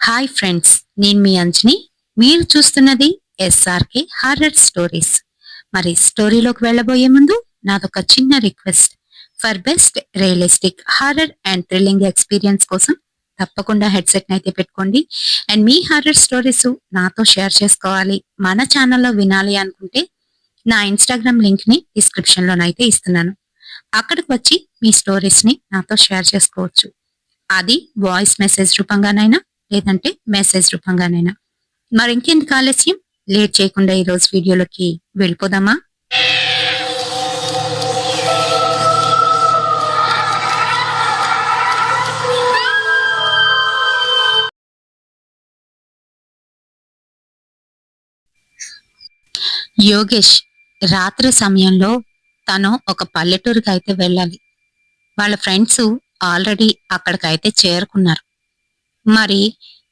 Hi friends, నేను మీ అంజని. మీరు చూస్తున్నది ఎస్ఆర్కే హారర్ స్టోరీస్. మరి స్టోరీలోకి వెళ్ళబోయే ముందు నాదొక చిన్న request. For best realistic horror and thrilling experience కోసం తప్పకుండా హెడ్సెట్ అయితే పెట్టుకోండి. అండ్ మీ హారర్ స్టోరీస్ నాతో షేర్ చేసుకోవాలి, మన ఛానల్లో వినాలి అనుకుంటే నా ఇన్స్టాగ్రామ్ లింక్ ని డిస్క్రిప్షన్ లోనైతే ఇస్తున్నాను. అక్కడికి వచ్చి మీ స్టోరీస్ ని నాతో షేర్ చేసుకోవచ్చు. అది వాయిస్ మెసేజ్ రూపంగానైనా లేదంటే మెసేజ్ రూపంగానైనా. మరి ఇంకెందుకు ఆలస్యం, లేట్ చేయకుండా ఈ రోజు వీడియోలోకి వెళ్ళిపోదామా? యోగేష్ రాత్రి సమయంలో తను ఒక పల్లెటూరుకి అయితే వెళ్ళాలి. వాళ్ళ ఫ్రెండ్స్ ఆల్రెడీ అక్కడికైతే చేరుకున్నారు. మరి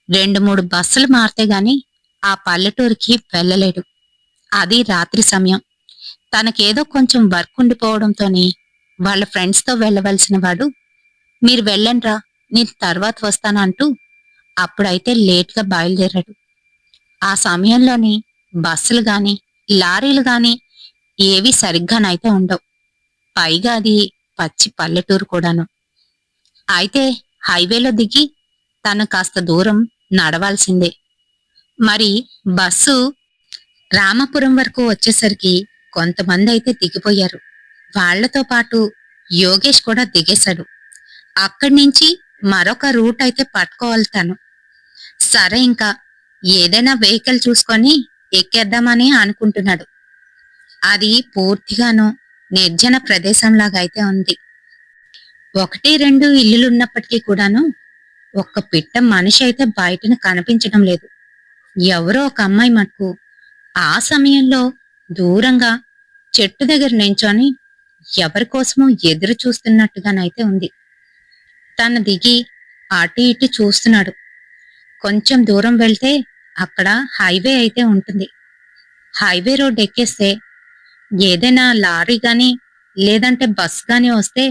2-3 బస్సులు మారితే గాని ఆ పల్లెటూరికి వెళ్ళలేడు. అది రాత్రి సమయం. తనకేదో కొంచెం వర్క్ ఉండిపోవడంతోని వాళ్ళ ఫ్రెండ్స్ తో వెళ్ళవలసిన వాడు, మీరు వెళ్ళండ్రా, నేను తర్వాత వస్తాను అంటూ అప్పుడైతే లేట్ గా బయలుదేరాడు. ఆ సమయంలోని బస్సులు గాని లారీలు గాని ఏవి సరిగ్గానైతే ఉండవు. పైగా అది పచ్చి పల్లెటూరు కూడాను. అయితే హైవేలో దిగి తను కాస్త దూరం నడవాల్సిందే. మరి బస్సు రామపురం వరకు వచ్చేసరికి కొంతమంది అయితే దిగిపోయారు. వాళ్లతో పాటు యోగేష్ కూడా దిగేశాడు. అక్కడి నుంచి మరొక రూట్ అయితే పట్టుకోవాలి తను. సరే, ఇంకా ఏదైనా వెహికల్ చూసుకొని ఎక్కేద్దామని అనుకుంటున్నాడు. అది పూర్తిగాను నిర్జన ప్రదేశంలాగా అయితే ఉంది. 1-2 ఇల్లులున్నప్పటికీ కూడాను ఒక్క పిట్ట మనిషి అయితే బయటను కనిపించడం లేదు. ఎవరో ఒక అమ్మాయి మటుకు ఆ సమయంలో దూరంగా చెట్టు దగ్గర నించొని ఎవరి కోసమో ఎదురు చూస్తున్నట్టుగానైతే ఉంది. తను దిగి అటు ఇటు చూస్తున్నాడు. కొంచెం దూరం వెళ్తే అక్కడ హైవే అయితే ఉంటుంది. హైవే రోడ్ ఎక్కేస్తే ఏదైనా లారీ గాని లేదంటే బస్ గాని వస్తే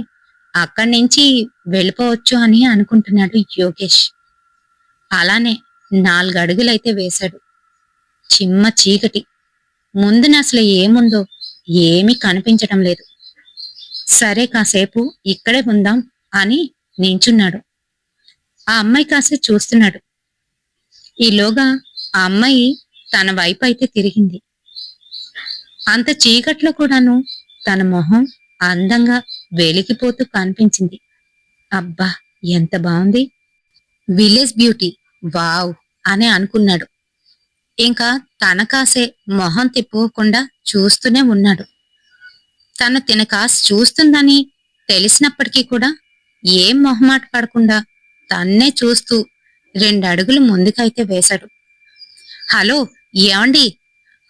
అక్కడి నుంచి వెళ్ళిపోవచ్చు అని అనుకుంటున్నాడు యోగేష్. అలానే 4 అడుగులైతే వేశాడు. చిమ్మ చీకటి. ముందున అసలు ఏముందో ఏమీ కనిపించటం లేదు. సరే, కాసేపు ఇక్కడే ఉందాం అని నించున్నాడు. ఆ అమ్మాయి కాసేపు చూస్తున్నాడు. ఈలోగా ఆ అమ్మాయి తన వైపు అయితే తిరిగింది. అంత చీకట్లో కూడాను తన మొహం అందంగా వెలిగిపోతూ కనిపించింది. అబ్బా, ఎంత బాగుంది! విలేజ్ బ్యూటీ, వావ్ అని అనుకున్నాడు. ఇంకా తన కాసే మొహం తిప్పుకోకుండా చూస్తూనే ఉన్నాడు. తను తిన కాసి చూస్తుందని తెలిసినప్పటికీ కూడా ఏం మొహమాట పడకుండా తన్నే చూస్తూ 2 అడుగులు ముందుకైతే వేశాడు. హలో, ఏమండి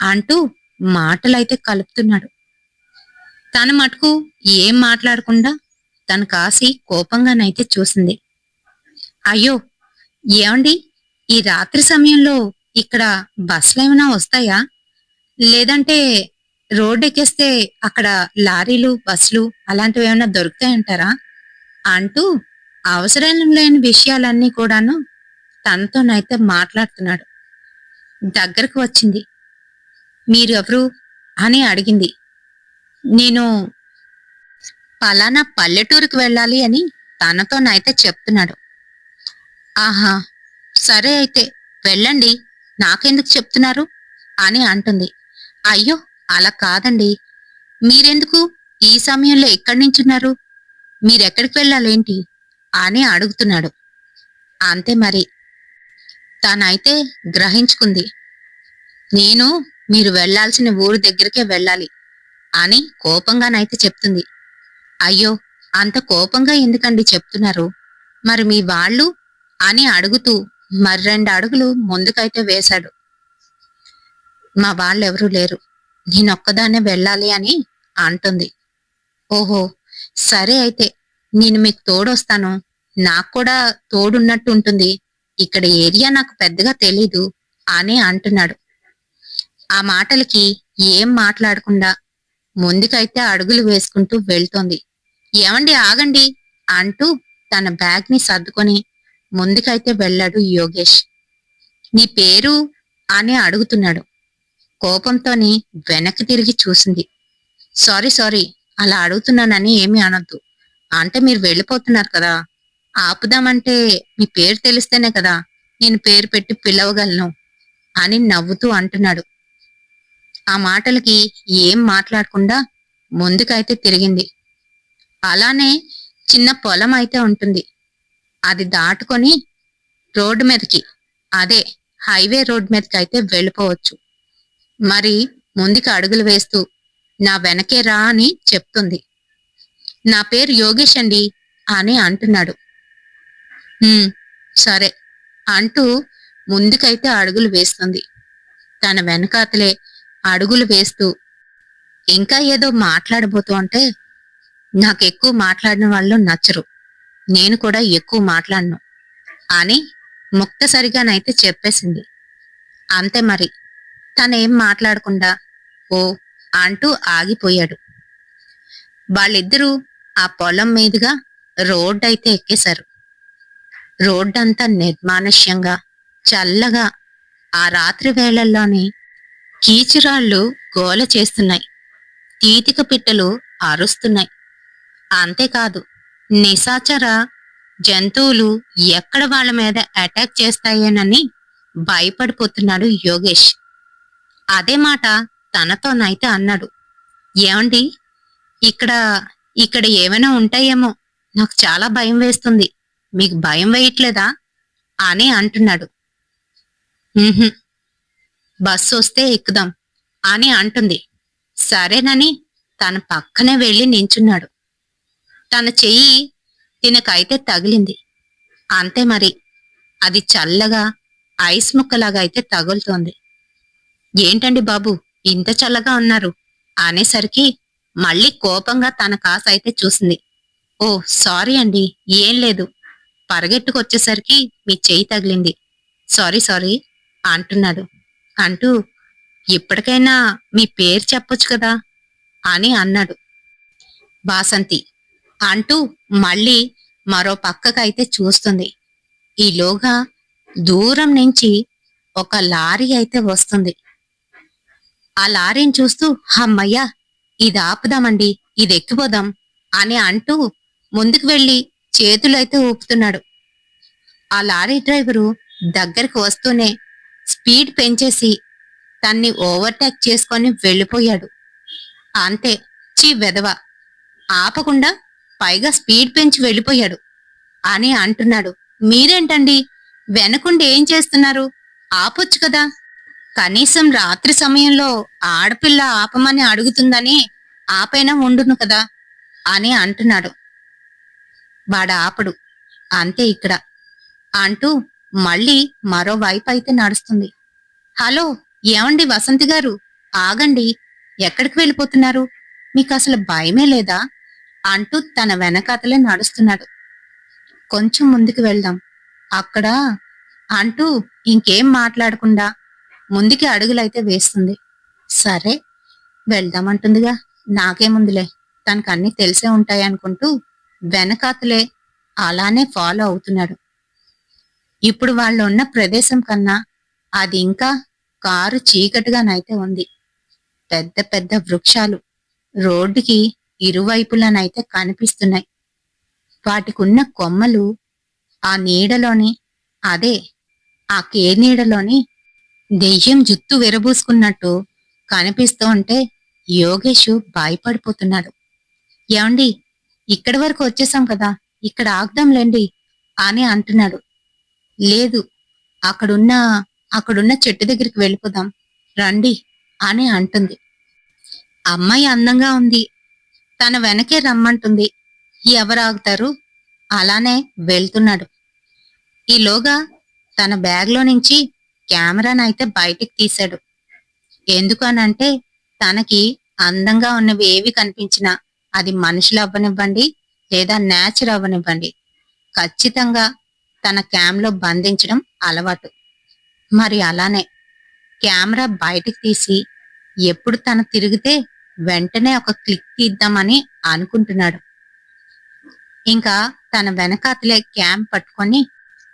అంటూ మాటలైతే కలుపుతున్నాడు. తన మటుకు ఏం మాట్లాడకుండా తన కాసి కోపంగానైతే చూసింది. అయ్యో, ఏమండి, ఈ రాత్రి సమయంలో ఇక్కడ బస్సులు ఏమైనా వస్తాయా? లేదంటే రోడ్డు ఎక్కేస్తే అక్కడ లారీలు బస్సులు అలాంటివి ఏమైనా దొరుకుతాయంటారా? అంటూ అవసరం లేని విషయాలన్నీ కూడాను తనతోనైతే మాట్లాడుతున్నాడు. దగ్గరకు వచ్చింది. మీరు ఎవరు అని అడిగింది. నేను పలానా పల్లెటూరుకి వెళ్ళాలి అని తనతోనైతే చెప్తున్నాడు. ఆహా, సరే అయితే వెళ్ళండి, నాకెందుకు చెప్తున్నారు అని అంటుంది. అయ్యో, అలా కాదండి, మీరెందుకు ఈ సమయంలో ఎక్కడి నుంచున్నారు? మీరెక్కడికి వెళ్ళాలేంటి అని అడుగుతున్నాడు. అంతే మరి, తనైతే గ్రహించుకుంది. నేను మీరు వెళ్లాల్సిన ఊరు దగ్గరికే వెళ్ళాలి అని కోపంగానైతే చెప్తుంది. అయ్యో, అంత కోపంగా ఎందుకండి చెప్తున్నారు? మరి మీ వాళ్ళు అని అడుగుతూ మరి 2 అడుగులు ముందుకైతే వేశాడు. మా వాళ్ళెవరూ లేరు, నేనొక్కదాన్నే వెళ్ళాలి అని అంటుంది. ఓహో, సరే అయితే నేను మీకు తోడొస్తాను, నాకు కూడా తోడున్నట్టు ఉంటుంది, ఇక్కడ ఏరియా నాకు పెద్దగా తెలీదు అని అంటున్నాడు. ఆ మాటలకి ఏం మాట్లాడకుండా ముందుకైతే అడుగులు వేసుకుంటూ వెళ్తోంది. ఏమండి, ఆగండి అంటూ తన బ్యాగ్ ని సర్దుకొని ముందుకైతే వెళ్ళాడు యోగేష్. నీ పేరు అని అడుగుతున్నాడు. కోపంతోని వెనక్కి తిరిగి చూసింది. సారీ సారీ, అలా అడుగుతున్నానని ఏమీ అనొద్దు. అంటే మీరు వెళ్ళిపోతున్నారు కదా, ఆపుదామంటే మీ పేరు తెలిస్తేనే కదా నేను పేరు పెట్టి పిలవగలను అని నవ్వుతూ అంటున్నాడు. ఆ మాటలకి ఏం మాట్లాడకుండా ముందుకైతే తిరిగింది. అలానే చిన్న పొలం అయితే ఉంటుంది. అది దాటుకొని రోడ్డు మీదకి, అదే హైవే రోడ్ మీదకి అయితే వెళ్ళిపోవచ్చు. మరి ముందుకు అడుగులు వేస్తూ నా వెనకే రా అని చెప్తుంది. నా పేరు యోగేష్ అండి అని అంటున్నాడు. సరే అంటూ ముందుకైతే అడుగులు వేస్తుంది. తన వెనకాతలే అడుగులు వేస్తూ ఇంకా ఏదో మాట్లాడబోతూ అంటే, నాకెక్కువ మాట్లాడిన వాళ్ళు నచ్చరు, నేను కూడా ఎక్కువ మాట్లాడను అని ముక్తసరిగానైతే చెప్పేసింది. అంతే మరి, తనేం మాట్లాడకుండా ఓ అంటూ ఆగిపోయాడు. వాళ్ళిద్దరూ ఆ పొలం మీదుగా రోడ్డైతే ఎక్కేశారు. రోడ్డంతా నిర్మానుష్యంగా చల్లగా ఆ రాత్రి వేళల్లోని కీచురాళ్ళు గోల చేస్తున్నాయి. తీతిక పిట్టలు అరుస్తున్నాయి. అంతేకాదు, నిశాచర జంతువులు ఎక్కడ వాళ్ళ మీద అటాక్ చేస్తాయేనని భయపడిపోతున్నాడు యోగేష్. అదే మాట తనతోనైతే అన్నాడు. ఏమండి, ఇక్కడ ఇక్కడ ఏమైనా ఉంటాయేమో, నాకు చాలా భయం వేస్తుంది, మీకు భయం వేయట్లేదా అని అంటున్నాడు. బస్సు వస్తే ఎక్కుదాం అని అంటుంది. సరేనని తన పక్కనే వెళ్లి నించున్నాడు. తన చెయ్యి తినకైతే తగిలింది. అంతే మరి, అది చల్లగా ఐస్ ముక్కలాగా అయితే తగులుతోంది. ఏంటండి బాబు, ఇంత చల్లగా ఉన్నారు అనేసరికి మళ్ళీ కోపంగా తన కాసైతే చూసింది. ఓ సారీ అండి, ఏం లేదు, పరిగెట్టుకొచ్చేసరికి మీ చెయ్యి తగిలింది, సారీ సారీ అంటున్నాడు. అంటూ ఇప్పటికైనా మీ పేరు చెప్పొచ్చు కదా అని అన్నాడు. వాసంతి అంటూ మళ్ళీ మరో పక్కకైతే చూస్తుంది. ఈలోగా దూరం నుంచి ఒక లారీ అయితే వస్తుంది. ఆ లారీని చూస్తూ అమ్మయ్యా, ఇది ఆపుదామండి, ఇది ఎక్కిపోదాం అని అంటూ ముందుకు వెళ్లి చేతులైతే ఊపుతున్నాడు. ఆ లారీ డ్రైవరు దగ్గరికి వస్తూనే స్పీడ్ పెంచేసి తన్ని ఓవర్టేక్ చేసుకొని వెళ్ళిపోయాడు. అంతే, చీ వెధవ, ఆపకుండా పైగా స్పీడ్ పెంచి వెళ్ళిపోయాడు అని అంటున్నాడు. మీరేంటండి వెనకుండి ఏం చేస్తున్నారు, ఆపొచ్చు కదా, కనీసం రాత్రి సమయంలో ఆడపిల్ల ఆపమని అడుగుతుందని ఆపైనా ఉండును కదా అని అంటున్నాడు. వాడు ఆపడు, అంతే ఇక్కడ అంటూ మళ్ళీ మరోవైపు అయితే నడుస్తుంది. హలో, ఏమండి వసంతి గారు, ఆగండి, ఎక్కడికి వెళ్ళిపోతున్నారు, మీకు అసలు భయమే లేదా అంటూ తన వెనకాతలే నడుస్తున్నాడు. కొంచెం ముందుకు వెళ్దాం అక్కడ అంటూ ఇంకేం మాట్లాడకుండా ముందుకి అడుగులైతే వేస్తుంది. సరే వెళ్దామంటుందిగా, నాకేముందులే, తనకు అన్నీ తెలిసే ఉంటాయి అనుకుంటూ వెనకాతలే అలానే ఫాలో అవుతున్నాడు. ఇప్పుడు వాళ్ళు ఉన్న ప్రదేశం కన్నా అది ఇంకా కారు చీకటిగానైతే ఉంది. పెద్ద పెద్ద వృక్షాలు రోడ్డుకి ఇరువైపులనైతే కనిపిస్తున్నాయి. వాటికున్న కొమ్మలు ఆ నీడలోని, అదే ఆ నీడలోని దెయ్యం జుత్తు విరబూసుకున్నట్టు కనిపిస్తూ ఉంటే యోగేష్ భయపడిపోతున్నాడు. ఏమండి, ఇక్కడి వరకు వచ్చేసాం కదా, ఇక్కడ ఆగుదాంలేండి అని అంటున్నాడు. లేదు, అక్కడున్న అక్కడున్న చెట్టు దగ్గరికి వెళ్ళిపోదాం రండి అని అంటుంది. అమ్మాయి అందంగా ఉంది, తన వెనకే రమ్మంటుంది, ఎవరు ఆగుతారు, అలానే వెళ్తున్నాడు. ఈలోగా తన బ్యాగ్లో నుంచి కెమెరానైతే బయటికి తీశాడు. ఎందుకనంటే తనకి అందంగా ఉన్నవి ఏవి కనిపించినా, అది మనుషులు అవ్వనివ్వండి లేదా నేచర్ అవ్వనివ్వండి, ఖచ్చితంగా తన క్యామ్లో బంధించడం అలవాటు. మరి అలానే కెమెరా బయటికి తీసి ఎప్పుడు తను తిరిగితే వెంటనే ఒక క్లిక్ తీద్దామని అనుకుంటున్నాడు. ఇంకా తన వెనకాతలే క్యామ్ పట్టుకొని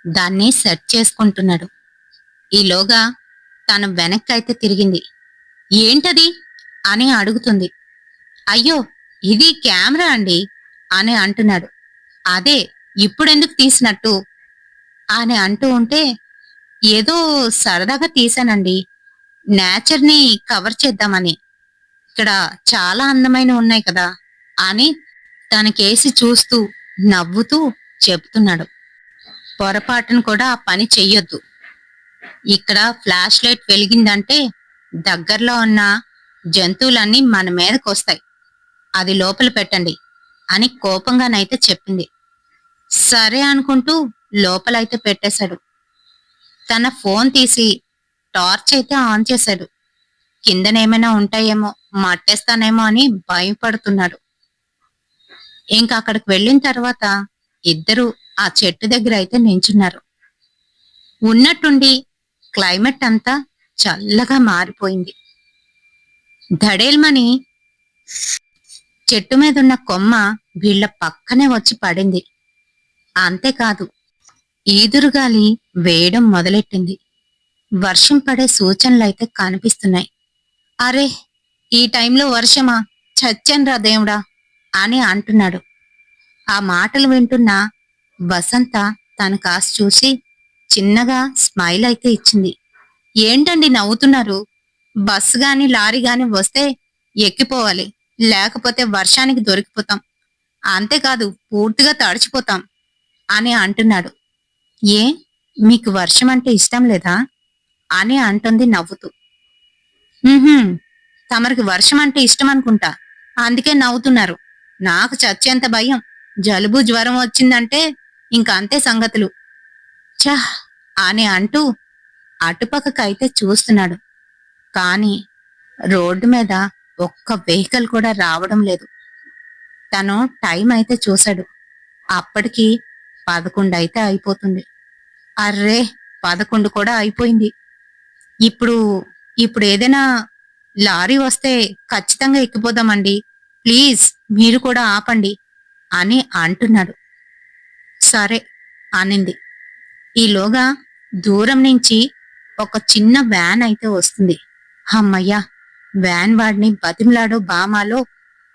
దాన్ని సెట్ చేసుకుంటున్నాడు. ఈలోగా తను వెనక్కైతే తిరిగింది. ఏంటది అని అడుగుతుంది. అయ్యో, ఇది కెమెరా అండి అని అంటున్నాడు. అదే, ఇప్పుడెందుకు తీసినట్టు అని అంటూ ఉంటే, ఏదో సరదాగా తీశానండి, నేచర్ని కవర్ చేద్దామని. ఇక్కడ చాలా అందమైన ఉన్నాయి కదా అని తనకేసి చూస్తూ నవ్వుతూ చెప్తున్నాడు. పొరపాటును కూడా ఆ పని చెయ్యొద్దు. ఇక్కడ ఫ్లాష్ లైట్ వెలిగిందంటే దగ్గరలో ఉన్న జంతువులన్నీ మన మీదకొస్తాయి. అది లోపల పెట్టండి అని కోపంగానైతే చెప్పింది. సరే అనుకుంటూ లోపలైతే పెట్టేశాడు. తన ఫోన్ తీసి టార్చ్ అయితే ఆన్ చేశాడు. కిందనేమైనా ఉంటాయేమో, మట్టేస్తానేమో అని భయపడుతున్నాడు. ఇంకా అక్కడికి వెళ్ళిన తర్వాత ఇద్దరు ఆ చెట్టు దగ్గర అయితే నించున్నారు. ఉన్నట్టుండి క్లైమేట్ అంతా చల్లగా మారిపోయింది. ధడేల్మని చెట్టు మీదున్న కొమ్మ వీళ్ల పక్కనే వచ్చి పడింది. అంతేకాదు, ఈదురుగాలి వేయడం మొదలెట్టింది. వర్షం పడే సూచనలైతే కనిపిస్తున్నాయి. అరే, ఈ టైంలో వర్షమా? చచ్చెన్రా దేవుడా అని అంటున్నాడు. ఆ మాటలు వింటున్న వసంత తన కాసి చూసి చిన్నగా స్మైల్ అయితే ఇచ్చింది. ఏంటండి నవ్వుతున్నారు? బస్సు గాని లారీ గాని వస్తే ఎక్కిపోవాలి, లేకపోతే వర్షానికి దొరికిపోతాం, అంతేకాదు పూర్తిగా తడిచిపోతాం అని అంటున్నాడు. ఏ, మీకు వర్షం అంటే ఇష్టం లేదా అని అంటుంది నవ్వుతూ. తమరికి వర్షం అంటే ఇష్టం అనుకుంటా, అందుకే నవ్వుతున్నారు. నాకు చచ్చేంత భయం. జలుబు జ్వరం వచ్చిందంటే ఇంక అంతే సంగతులు. చహ్ అని అంటూ అటుపక్కకైతే చూస్తున్నాడు. కాని రోడ్డు మీద ఒక్క వెహికల్ కూడా రావడం లేదు. తను టైం అయితే చూశాడు. అప్పటికి 11 అయితే అయిపోతుంది. అర్రే, 11 కూడా అయిపోయింది. ఇప్పుడు ఇప్పుడు ఏదైనా లారీ వస్తే ఖచ్చితంగా ఎక్కిపోదామండి, ప్లీజ్ మీరు కూడా ఆపండి అని అంటున్నాడు. సరే అనింది. ఈలోగా దూరం నుంచి ఒక చిన్న వ్యాన్ అయితే వస్తుంది. అమ్మయ్యా, వ్యాన్ వాడిని బతిమలాడో బామాలో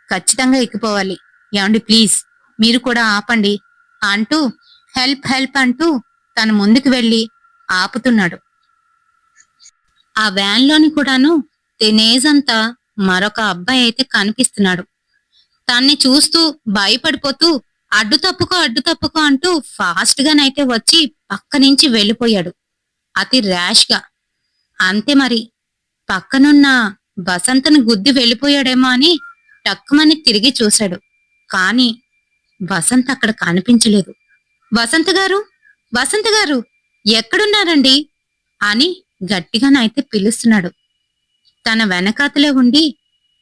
ఖచ్చితంగా ఎక్కిపోవాలి, ఏమండి ప్లీజ్ మీరు కూడా ఆపండి అంటూ హెల్ప్ హెల్ప్ అంటూ తను ముందుకు వెళ్లి ఆపుతున్నాడు. ఆ వ్యాన్ లోని కూడాను తినేజంతా మరొక అబ్బాయి అయితే కనిపిస్తున్నాడు. తన్ని చూస్తూ భయపడిపోతూ అడ్డు తప్పుకో అంటూ ఫాస్ట్ గానైతే వచ్చి పక్క నుంచి వెళ్ళిపోయాడు, అతి ర్యాష్ గా. అంతే మరి, పక్కనున్న వసంతను గుద్ది వెళ్ళిపోయాడేమో అని టక్కుమని తిరిగి చూశాడు. కాని వసంత్ అక్కడ కనిపించలేదు. వసంత గారు, వసంత గారు, ఎక్కడున్నారండి అని గట్టిగానైతే పిలుస్తున్నాడు. తన వెనకాతలే ఉండి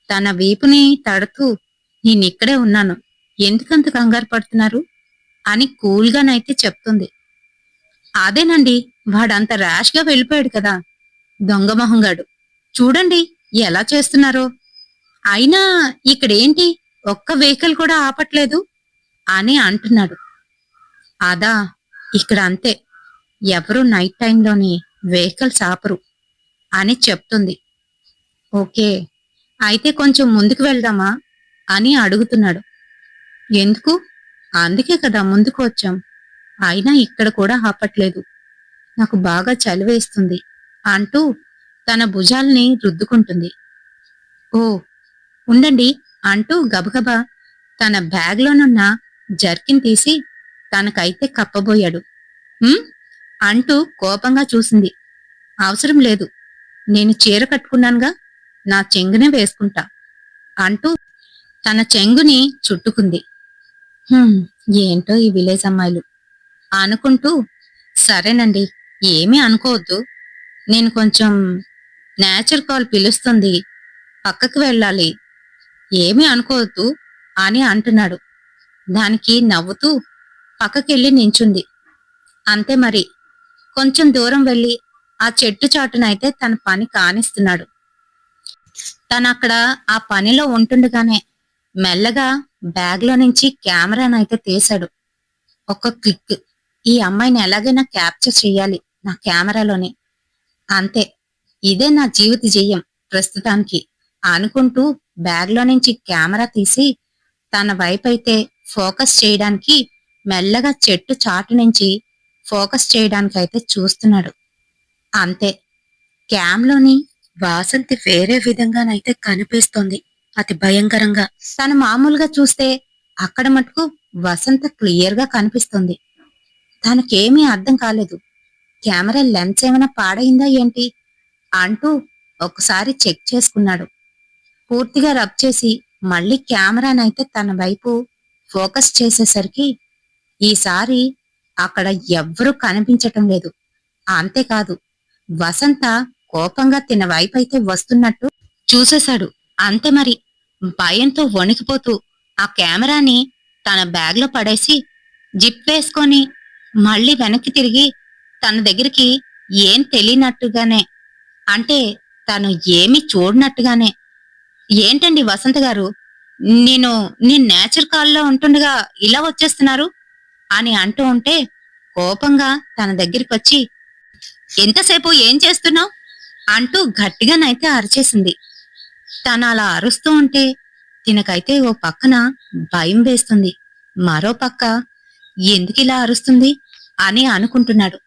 తన వీపుని తడుతూ, నేనిక్కడే ఉన్నాను, ఎందుకంత కంగారు పడుతున్నారు అని కూల్గానైతే చెప్తుంది. అదేనండి, వాడంత ర్యాష్ గా వెళ్ళిపోయాడు కదా, దొంగమొహంగాడు. చూడండి ఎలా చేస్తున్నారో. అయినా ఇక్కడేంటి, ఒక్క వెహికల్ కూడా ఆపట్లేదు అని అంటున్నాడు. అదా, ఇక్కడ అంతే, ఎవరు నైట్ టైంలోని వెహికల్స్ ఆపరు అని చెప్తుంది. ఓకే, అయితే కొంచెం ముందుకు వెళ్దామా అని అడుగుతున్నాడు. ఎందుకు? అందుకే కదా ముందుకు వచ్చాం, అయినా ఇక్కడ కూడా ఆపట్లేదు, నాకు బాగా చలివేస్తుంది అంటూ తన భుజాల్ని రుద్దుకుంటుంది. ఓ, ఉండండి అంటూ గబగబా తన బ్యాగ్లోనున్న జర్కిన్ తీసి తనకైతే కప్పబోయాడు. అంటూ కోపంగా చూసింది. అవసరం లేదు, నేను చీర కట్టుకున్నానుగా, నా చెంగునే వేసుకుంటా అంటూ తన చెంగుని చుట్టుకుంది. ఏంటో ఈ విలేజ్ అమ్మాయిలు అనుకుంటూ, సరేనండి, ఏమీ అనుకోవద్దు, నేను కొంచెం నేచర్ కాల్ పిలుస్తుంది, పక్కకి వెళ్ళాలి, ఏమీ అనుకోవద్దు అని అంటున్నాడు. దానికి నవ్వుతూ పక్కకెళ్ళి నించుంది. అంతే మరి, కొంచెం దూరం వెళ్ళి ఆ చెట్టు చాటునైతే తన పని కానిస్తున్నాడు. తనక్కడ ఆ పనిలో ఉంటుండగానే మెల్లగా బ్యాగ్లో నుంచి కెమెరానైతే తీశాడు. ఒక క్లిక్, ఈ అమ్మాయిని ఎలాగైనా క్యాప్చర్ చెయ్యాలి నా కెమెరాలోనే అంతే, ఇదే నా జీవిత జయం ప్రస్తుతానికి అనుకుంటూ బ్యాగ్లో నుంచి కెమెరా తీసి తన వైపైతే ఫోకస్ చేయడానికి మెల్లగా చెట్టు చాటు నుంచి ఫోకస్ చేయడానికైతే చూస్తున్నాడు. అంతే, క్యామ్లోని వాసంతి వేరే విధంగానైతే కనిపిస్తోంది, అతి భయంకరంగా. తను మామూలుగా చూస్తే అక్కడ మటుకు వసంత క్లియర్ గా కనిపిస్తుంది. తనకేమీ అర్థం కాలేదు. కెమెరా లెన్స్ ఏమైనా పాడైందా ఏంటి అంటూ ఒకసారి చెక్ చేసుకున్నాడు. పూర్తిగా రబ్ చేసి మళ్ళీ కెమెరానైతే తన వైపు ఫోకస్ చేసేసరికి ఈసారి అక్కడ ఎవ్వరూ కనిపించటం లేదు. అంతేకాదు, వసంత కోపంగా తన వైపైతే వస్తున్నట్టు చూసేశాడు. అంతే మరి, భయంతో వణికిపోతూ ఆ కెమెరాని తన బ్యాగ్లో పడేసి జిప్ వేసుకొని మళ్ళీ వెనక్కి తిరిగి తన దగ్గరికి ఏం తెలియనట్టుగానే, అంటే తను ఏమీ చూడనట్టుగానే, ఏంటండి వసంత గారు, నేను నేచర్ కాల్లో ఉంటుండగా ఇలా వచ్చేస్తున్నారు అని అంటూ ఉంటే కోపంగా తన దగ్గరికి వచ్చి ఎంతసేపు ఏం చేస్తున్నావు అంటూ గట్టిగానైతే అరిచేసింది. తను అలా అరుస్తూ ఉంటే తినకైతే ఓ పక్కన భయం వేస్తుంది, మరో పక్క ఎందుకిలా అరుస్తుంది అని అనుకుంటున్నాడు.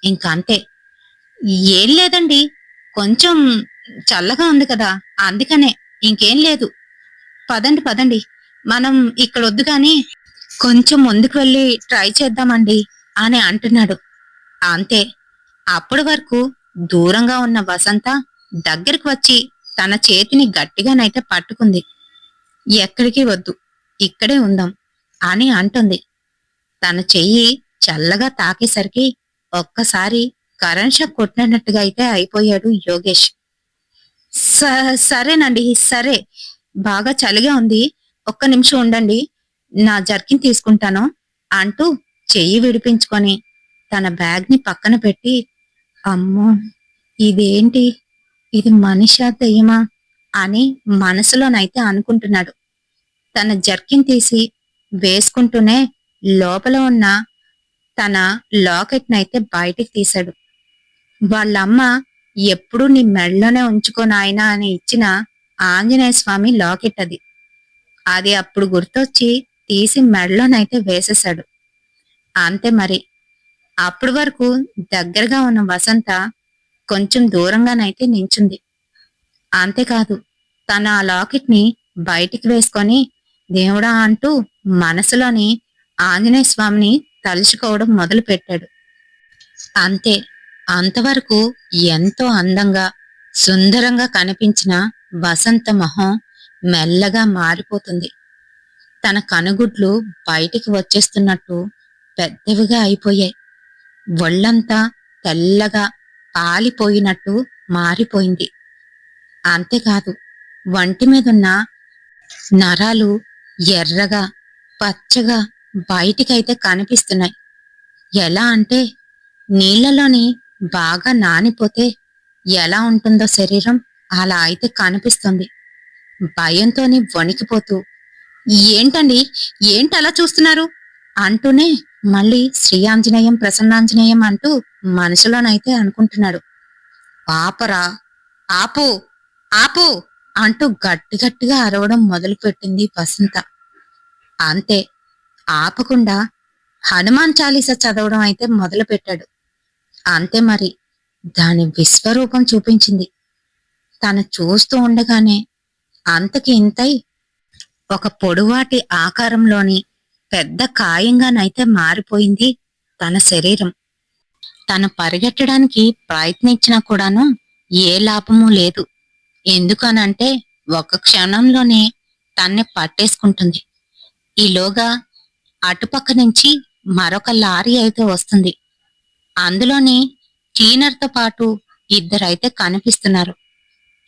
ఇంకంతే, ఏం లేదండి, కొంచెం చల్లగా ఉంది కదా అందుకనే, ఇంకేం లేదు, పదండి పదండి, మనం ఇక్కడొద్దు గాని కొంచెం ముందుకు వెళ్ళి ట్రై చేద్దామండి అని అంటున్నాడు. అంతే, అప్పటి వరకు దూరంగా ఉన్న వసంత దగ్గరికి వచ్చి తన చేతిని గట్టిగానైతే పట్టుకుంది. ఎక్కడికి వద్దు, ఇక్కడే ఉందాం అని అంటుంది. తన చెయ్యి చల్లగా తాకేసరికి ఒక్కసారి కరెంట్ షాక్ కొట్టినట్టుగా అయితే అయిపోయాడు యోగేష్. సరేనండి, సరే, బాగా చలిగా ఉంది, ఒక్క నిమిషం ఉండండి, నా జర్కిన్ తీసుకుంటాను అంటూ చెయ్యి విడిపించుకొని తన బ్యాగ్ ని పక్కన పెట్టి, అమ్మో, ఇదేంటి, ఇది మనిషా దెయ్యమా అని మనసులోనైతే అనుకుంటున్నాడు. తన జర్కిన్ తీసి వేసుకుంటూనే లోపల ఉన్న తన లాకెట్ నైతే బయటికి తీశాడు. వాళ్ళమ్మ ఎప్పుడూ నీ మెడలోనే ఉంచుకోనాయనా అని ఇచ్చిన ఆంజనేయ స్వామి లాకెట్ అది. అది అప్పుడు గుర్తొచ్చి తీసి మెడలోనైతే వేసేశాడు. అంతే మరి, అప్పటి వరకు దగ్గరగా ఉన్న వసంత కొంచెం దూరంగానైతే నించుంది. అంతేకాదు, తన ఆ లాకెట్ ని బయటికి వేసుకొని దేవుడా అంటూ మనసులోని ఆంజనేయ స్వామిని తలుచుకోవడం మొదలు పెట్టాడు. అంతే, అంతవరకు ఎంతో అందంగా సుందరంగా కనిపించిన వసంత మొహం మెల్లగా మారిపోతుంది. తన కనుగుడ్లు బయటికి వచ్చేస్తున్నట్టు పెద్దవిగా అయిపోయాయి. ఒళ్ళంతా తెల్లగా పాలిపోయినట్టు మారిపోయింది. అంతేకాదు, వంటి మీదున్న నరాలు ఎర్రగా పచ్చగా బయటికైతే కనిపిస్తున్నాయి. ఎలా అంటే నీళ్లలోని బాగా నానిపోతే ఎలా ఉంటుందో శరీరం, అలా అయితే కనిపిస్తుంది. భయంతోని వణికిపోతూ, ఏంటండి, ఏంటలా చూస్తున్నారు అంటూనే మళ్ళీ శ్రీ ఆంజనేయం ప్రసన్నాంజనేయం అంటూ మనసులోనైతే అనుకుంటున్నాడు. ఆపరా, ఆపు, ఆపు అంటూ గట్టి గట్టిగా అరవడం మొదలుపెట్టింది వసంత. అంతే, ఆపకుండా హనుమాన్ చాలీసా చదవడం అయితే మొదలు పెట్టాడు. అంతే మరి, దాని విశ్వరూపం చూపించింది. తను చూస్తూ ఉండగానే అంతకి ఇంతై ఒక పొడువాటి ఆకారంలోని పెద్ద కాయంగానైతే మారిపోయింది తన శరీరం. తను పరిగెట్టడానికి ప్రయత్నించినా కూడాను ఏ లాభమూ లేదు. ఎందుకనంటే ఒక క్షణంలోనే తన్ని పట్టేసుకుంటుంది. ఈలోగా అటుపక్క నుంచి మరొక లారీ అయితే వస్తుంది. అందులోని క్లీనర్తో పాటు ఇద్దరైతే కనిపిస్తున్నారు.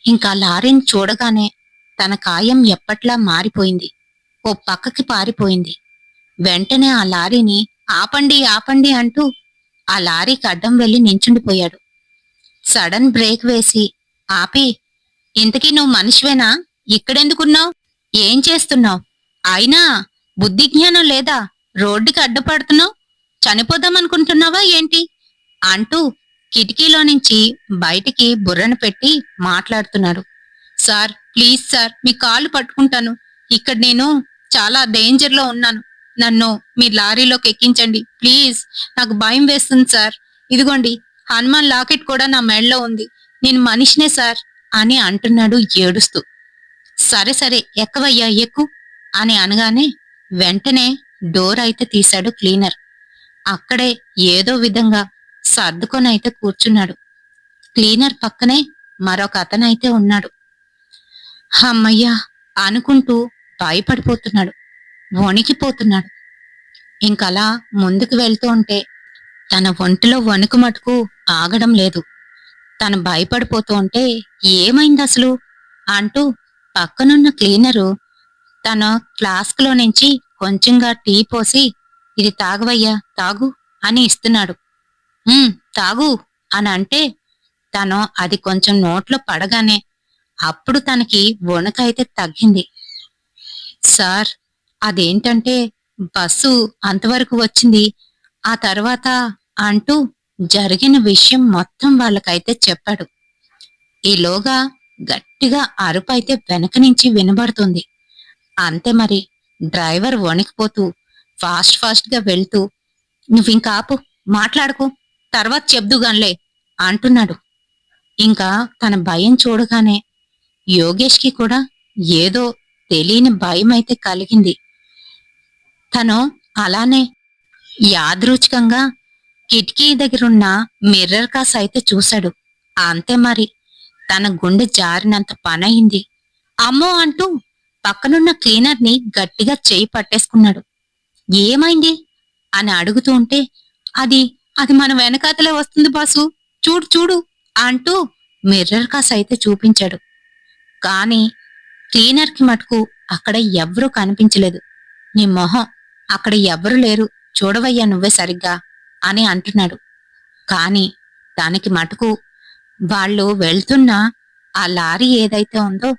ఇంకా లారీని చూడగానే తన కాయం ఎప్పట్లా మారిపోయింది, ఓ పక్కకి పారిపోయింది. వెంటనే ఆ లారీని ఆపండి ఆపండి అంటూ ఆ లారీకి అడ్డం వెళ్లి నించుండిపోయాడు. సడన్ బ్రేక్ వేసి ఆపి, ఇంతకీ నువ్వు మనిషివేనా, ఇక్కడెందుకున్నావు, ఏం చేస్తున్నావు, అయినా బుద్ధి జ్ఞానం లేదా, రోడ్డుకి అడ్డుపడుతున్నావు, చనిపోదామనుకుంటున్నావా ఏంటి అంటూ కిటికీలో నుంచి బయటికి బుర్రను పెట్టి మాట్లాడుతున్నాడు. సార్ ప్లీజ్ సార్, మీ కాళ్ళు పట్టుకుంటాను. ఇక్కడ నేను చాలా డేంజర్ లో ఉన్నాను. నన్ను మీ లారీలోకి ఎక్కించండి ప్లీజ్. నాకు భయం వేస్తుంది సార్. ఇదిగోండి, హనుమాన్ లాకెట్ కూడా నా మెడలో ఉంది. నేను మనిషినే సార్ అని అంటున్నాడు ఏడుస్తూ. సరే సరే ఎక్కవయ్యా ఎక్కు అని అనగానే వెంటనే డోర్ అయితే తీశాడు క్లీనర్. అక్కడే ఏదో విధంగా సర్దుకొని అయితే కూర్చున్నాడు. క్లీనర్ పక్కనే మరొక అతనైతే ఉన్నాడు. అమ్మయ్యా అనుకుంటూ భయపడిపోతున్నాడు, వణికిపోతున్నాడు. ఇంకలా ముందుకు వెళ్తూ ఉంటే తన ఒంటిలో వణుకు మటుకు ఆగడం లేదు. తను భయపడిపోతూ ఉంటే ఏమైంది అసలు అంటూ పక్కనున్న క్లీనరు తన ఫ్లాస్క్ లో నుంచి కొంచెంగా టీ పోసి, ఇది తాగవయ్యా తాగు అని ఇస్తున్నాడు. తాగు అని అంటే తను అది కొంచెం నోట్లో పడగానే అప్పుడు తనకి వణుకైతే తగ్గింది. సార్, అదేంటంటే బస్సు అంతవరకు వచ్చింది, ఆ తర్వాత అంటూ జరిగిన విషయం మొత్తం వాళ్ళకైతే చెప్పాడు. ఈలోగా గట్టిగా అరుపు అయితే వెనక నుంచి వినబడుతుంది. అంతే మరి, డ్రైవర్ వణికిపోతూ ఫాస్ట్ ఫాస్ట్ గా వెళ్తూ, నువ్వింకా ఆపు, మాట్లాడుకో, తర్వాత చెప్దుగాన్లే అంటున్నాడు. ఇంకా తన భయం చూడగానే యోగేష్ కి కూడా ఏదో తెలియని భయం అయితే కలిగింది. తను అలానే యాదృచ్ఛికంగా కిటికీ దగ్గరున్న మిర్రర్ కాస్ అయితే చూశాడు. అంతే మరి, తన గుండె జారినంత పనయింది. అమ్మో అంటూ పక్కనున్న క్లీనర్ ని గట్టిగా చేయి పట్టేసుకున్నాడు. ఏమైంది అని అడుగుతూ ఉంటే, అది అది మన వెనకాతలే వస్తుంది బాసు, చూడు చూడు అంటూ మిర్రర్ కాస్ అయితే చూపించాడు. కాని క్లీనర్ కి మటుకు అక్కడ ఎవ్వరూ కనిపించలేదు. నీ మొహం, అక్కడ ఎవ్వరూ లేరు, చూడవయ్యా నువ్వే సరిగ్గా అని అంటున్నాడు. కాని దానికి మటుకు వాళ్ళు వెళ్తున్న ఆ లారీ ఏదైతే ఉందో,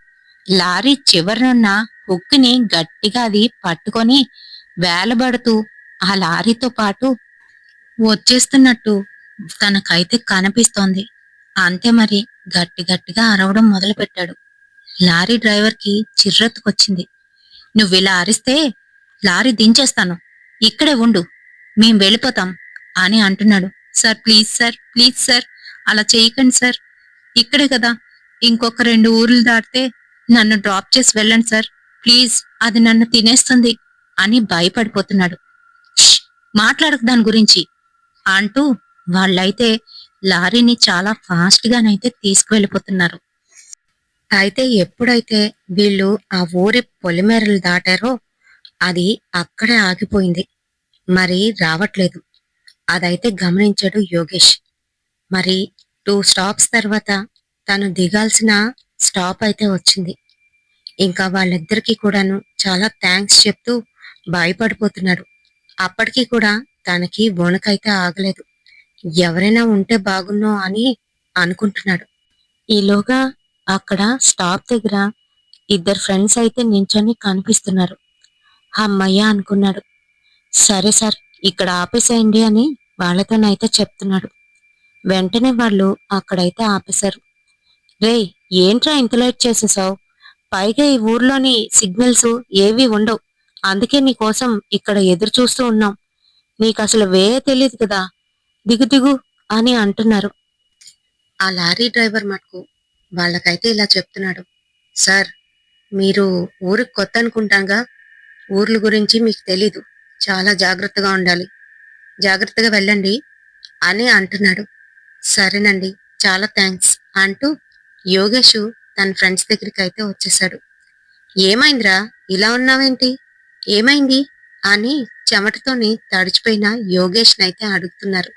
లారీ చివరనున్న హుక్కుని గట్టిగా అది పట్టుకొని వేలబడుతూ ఆ లారీతో పాటు వచ్చేస్తున్నట్టు తనకైతే కనిపిస్తోంది. అంతే మరి, గట్టి గట్టిగా అరవడం మొదలుపెట్టాడు. లారీ డ్రైవర్ కి చిర్రెత్తుకొచ్చింది. నువ్విలా అరిస్తే లారీ దించేస్తాను, ఇక్కడే ఉండు, మేం వెళ్ళిపోతాం అని అంటున్నాడు. Sir please sir, please sir, అలా చేయకండి సార్, ఇక్కడే కదా, ఇంకొక 2 ఊర్లు దాటితే నన్ను డ్రాప్ చేసి వెళ్ళండి సార్, ప్లీజ్, అది నన్ను తినేస్తుంది అని భయపడిపోతున్నాడు. మాట్లాడకు దాని గురించి అంటూ వాళ్ళైతే లారీని చాలా ఫాస్ట్ గానైతే తీసుకువెళ్ళిపోతున్నారు. అయితే ఎప్పుడైతే వీళ్ళు ఆ ఊరి పొలిమేరలు దాటారో అది అక్కడే ఆగిపోయింది, మరి రావట్లేదు. అదైతే గమనించాడు యోగేష్. మరి 2 స్టాప్స్ తర్వాత తను దిగాల్సిన స్టాప్ అయితే వచ్చింది. ఇంకా వాళ్ళిద్దరికీ కూడాను చాలా థ్యాంక్స్ చెప్తూ భయపడిపోతున్నాడు. అప్పటికీ కూడా తనకి వణుకైతే ఆగలేదు. ఎవరైనా ఉంటే బాగున్నో అని అనుకుంటున్నాడు. ఈలోగా అక్కడ స్టాప్ దగ్గర 2 ఫ్రెండ్స్ అయితే నించొని కనిపిస్తున్నారు. అమ్మయ్య అనుకున్నాడు. సరే సార్, ఇక్కడ ఆపేసేయండి అని వాళ్ళతోనైతే చెప్తున్నాడు. వెంటనే వాళ్ళు అక్కడైతే ఆపేశారు. రేయ్, ఏంట్రా ఇంత లేట్ చేసేసావు? పైగా ఈ ఊర్లోని సిగ్నల్స్ ఏవీ ఉండవు, అందుకే నీకోసం ఇక్కడ ఎదురు చూస్తూ ఉన్నాం. నీకసలు వే తెలియదు కదా, దిగు దిగు అని అంటున్నారు. ఆ లారీ డ్రైవర్ మటుకు వాళ్ళకైతే ఇలా చెప్తున్నాడు. సార్, మీరు ఊరికి కొత్త అనుకుంటాగా, ఊర్ల గురించి మీకు తెలీదు, చాలా జాగ్రత్తగా ఉండాలి, జాగ్రత్తగా వెళ్ళండి అని అంటున్నాడు. సరేనండి, చాలా థ్యాంక్స్ అంటూ యోగేష్ తన ఫ్రెండ్స్ దగ్గరికి అయితే వచ్చేసాడు. ఏమైందిరా, ఇలా ఉన్నావేంటి, ఏమైంది అని చెమటతోని తడిచిపోయిన యోగేష్ నైతే అడుగుతున్నారు.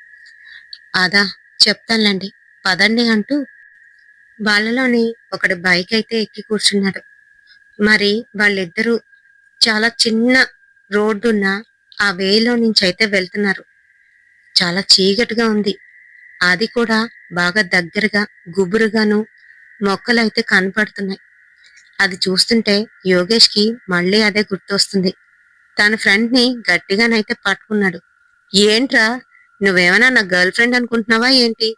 అదా, చెప్తానులేండి, పదండి అంటూ వాళ్ళలోని ఒకటి బైక్ అయితే ఎక్కి కూర్చున్నాడు. మరి వాళ్ళిద్దరూ చాలా చిన్న రోడ్డున్న ఆ వేలో నుంచి అయితే వెళ్తున్నారు. చాలా చీకటిగా ఉంది, అది కూడా బాగా దగ్గరగా గుబురుగాను మొక్కలైతే కనపడుతున్నాయి. అది చూస్తుంటే యోగేష్ కి మళ్ళీ అదే గుర్తొస్తుంది. తన ఫ్రెండ్ ని గట్టిగానైతే పట్టుకున్నాడు. ఏంట్రా, నువ్వేమైనా నా గర్ల్ ఫ్రెండ్ అనుకుంటున్నావా ఏంటి?